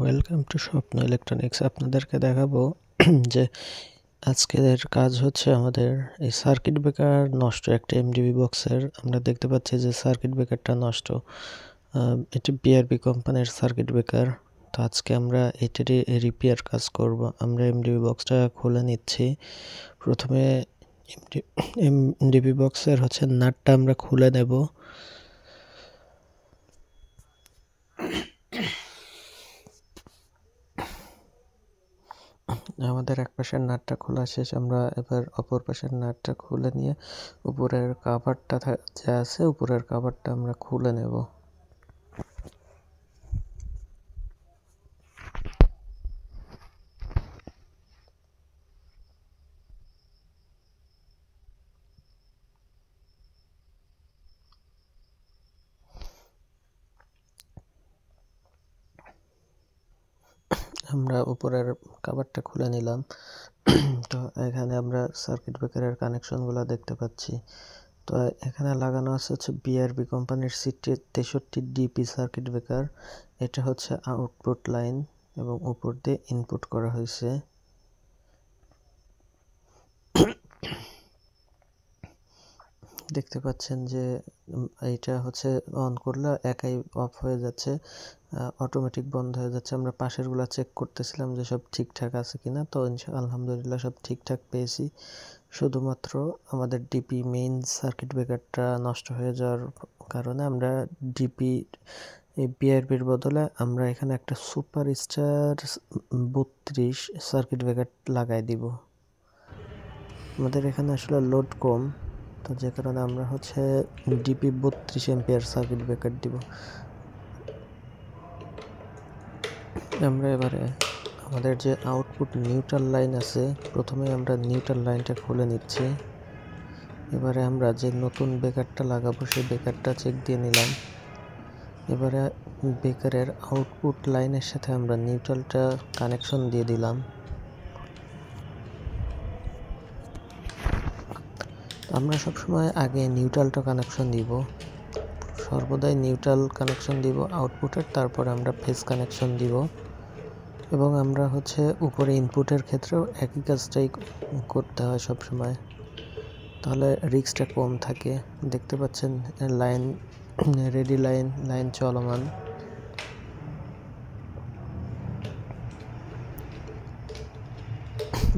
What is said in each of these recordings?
Welcome to স্বপ্ন electronics. আপনাদেরকে দেখাবো যে আজকের কাজ হচ্ছে আমাদের এই সার্কিট ব্রেকার নষ্ট একটা এমডিবি বক্সের। আমরা দেখতে পাচ্ছি যে সার্কিট ব্রেকারটা নষ্ট। এটি বিআরবি কোম্পানির সার্কিট ব্রেকার। তো আজকে আমরা এটারই রিপেয়ার কাজ করব। আমরা এমডিবি বক্সটা খুলে নিচ্ছি। প্রথমে এমডিবি বক্সের হচ্ছে নাটটা আমরা খুলে নেব। আমাদের এক পাশের নাটটা খোলা শেষ। আমরা এবার অপর পাশের নাটটা খুলে নিয়ে উপরের কাভারটা যা আছে উপরের কাভারটা আমরা খুলে নেব। আমরা উপরের কাভারটা খুলে নিলাম। তো এখানে আমরা সার্কিট ব্রেকারের কানেকশনগুলো দেখতে পাচ্ছি। তো এখানে লাগানো আছে হচ্ছে বিআরবি কোম্পানির CT63 ডিপি সার্কিট ব্রেকার। এটা হচ্ছে আউটপুট লাইন এবং উপর দিয়ে ইনপুট করা হয়েছে। দেখতে পাচ্ছেন যে এইটা হচ্ছে অন করলে একাই অফ হয়ে যাচ্ছে, অটোমেটিক বন্ধ হয়ে যাচ্ছে। আমরা পাশেরগুলো চেক করতেছিলাম যে সব ঠিকঠাক আছে কিনা। তো আলহামদুলিল্লাহ সব ঠিকঠাক পেয়েছি। শুধুমাত্র আমাদের ডিপি মেইন সার্কিট ব্রেকারটা নষ্ট হয়ে যাওয়ার কারণে আমরা ডিপি এই বিআরবির বদলে আমরা এখানে একটা সুপার স্টার 32 সার্কিট ব্রেকার লাগাই দিব। আমাদের এখানে আসলে লোড কম, তো যে কারণে আমরা হচ্ছে ডিপি 32 এম্পিয়ার সার্কিট ব্রেকার দিব। আমরা এবারে আমাদের যে আউটপুট নিউট্রাল লাইন আছে, প্রথমে আমরা নিউট্রাল লাইনটা খুলে নিচ্ছি। এবারে আমরা যে নতুন ব্রেকারটা লাগাবো সেই ব্রেকারটা চেক দিয়ে নিলাম। এবারে ব্রেকারের আউটপুট লাইনের সাথে আমরা নিউট্রালটা কানেকশন দিয়ে দিলাম। আমরা সবসময় আগে নিউট্রালটা কানেকশন দিব, সর্বদাই নিউট্রাল কানেকশন দিব আউটপুটের, তারপরে আমরা ফেজ কানেকশন দিব। এবং আমরা হচ্ছে উপরে ইনপুটের ক্ষেত্রেও একই কাজটাই করতে হয় সবসময়, তাহলে রিস্কটা কম থাকে। দেখতে পাচ্ছেন লাইন রেডি, লাইন চলমান।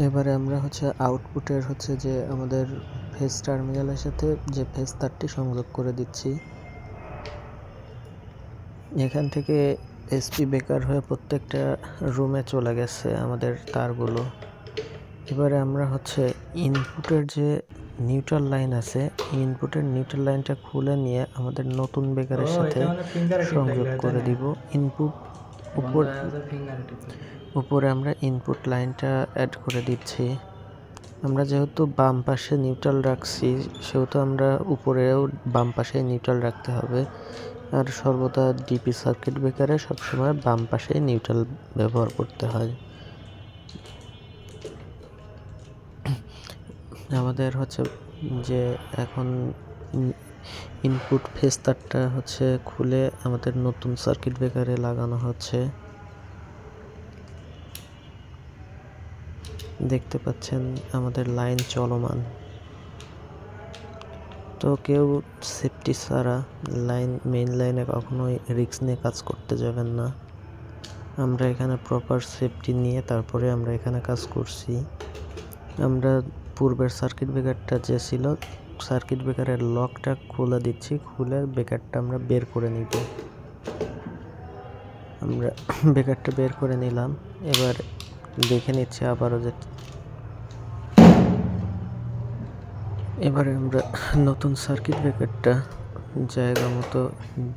এবারে আমরা হচ্ছে আউটপুটের হচ্ছে যে আমাদের ফেজ টার্মিনালের সাথে যে ফেজ তারটি সংযোগ করে দিচ্ছি। এখান থেকে এসপি ব্রেকার হয়ে প্রত্যেকটা রুমে চলে গেছে আমাদের তারগুলো। এবারে আমরা হচ্ছে ইনপুটের যে নিউট্রাল লাইন আছে, ইনপুটের নিউট্রাল লাইনটা খুলে নিয়ে আমাদের নতুন ব্রেকারের সাথে সংযোগ করে দিব। ইনপুট উপরে আমরা ইনপুট লাইনটা অ্যাড করে দিচ্ছি। আমরা যেহেতু বাম পাশে নিউট্রাল রাখছি, সেহেতু আমরা উপরেও বাম পাশে নিউট্রাল রাখতে হবে। আর সর্বদা ডিপি সার্কিট ব্রেকারে সবসময় বাম পাশে নিউট্রাল ব্যবহার করতে হয়। আমাদের হচ্ছে যে এখন ইনপুট ফেজ তারটা হচ্ছে খুলে আমাদের নতুন সার্কিট ব্রেকারে লাগানো হচ্ছে। দেখতে পাচ্ছেন আমাদের লাইন চলমান। তো কেউ সেফটি ছাড়া মেইন লাইনে কখনোই রিস্ক নিয়ে কাজ করতে যাবেন না। আমরা এখানে প্রপার সেফটি নিয়ে তারপরে আমরা এখানে কাজ করছি। আমরা পূর্বের সার্কিট ব্রেকারটা যে ছিল, সার্কিট ব্রেকারের লকটা খুলে দিচ্ছি, খুলে ব্রেকারটা আমরা বের করে নিব। আমরা ব্রেকারটা বের করে নিলাম। এবার দেখে নিচ্ছি আবারও যে এবারে আমরা নতুন সার্কিট ব্রেকারটা জায়গা মতো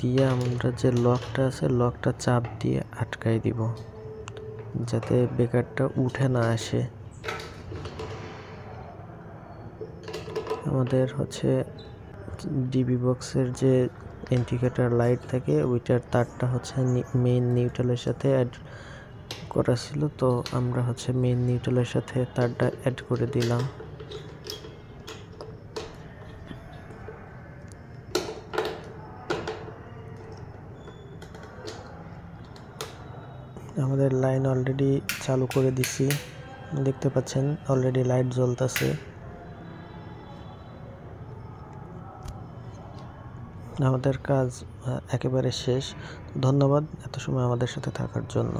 দিয়ে আমরা যে লকটা আছে লকটা চাপ দিয়ে আটকাই দিব, যাতে ব্রেকারটা উঠে না আসে। আমাদের হচ্ছে ডিবি বক্সের যে ইন্ডিকেটর লাইট থাকে, ওইটার তারটা হচ্ছে মেইন নিউট্রালের সাথে অ্যাড করা ছিল। তো আমরা হচ্ছে মেইন নিউট্রালের সাথে তারটা অ্যাড করে দিলাম। আমাদের লাইন অলরেডি চালু করে দিছি, দেখতে পাচ্ছেন অলরেডি লাইট জ্বলতেছে। আমাদের কাজ একেবারে শেষ। ধন্যবাদ এত সময় আমাদের সাথে থাকার জন্য।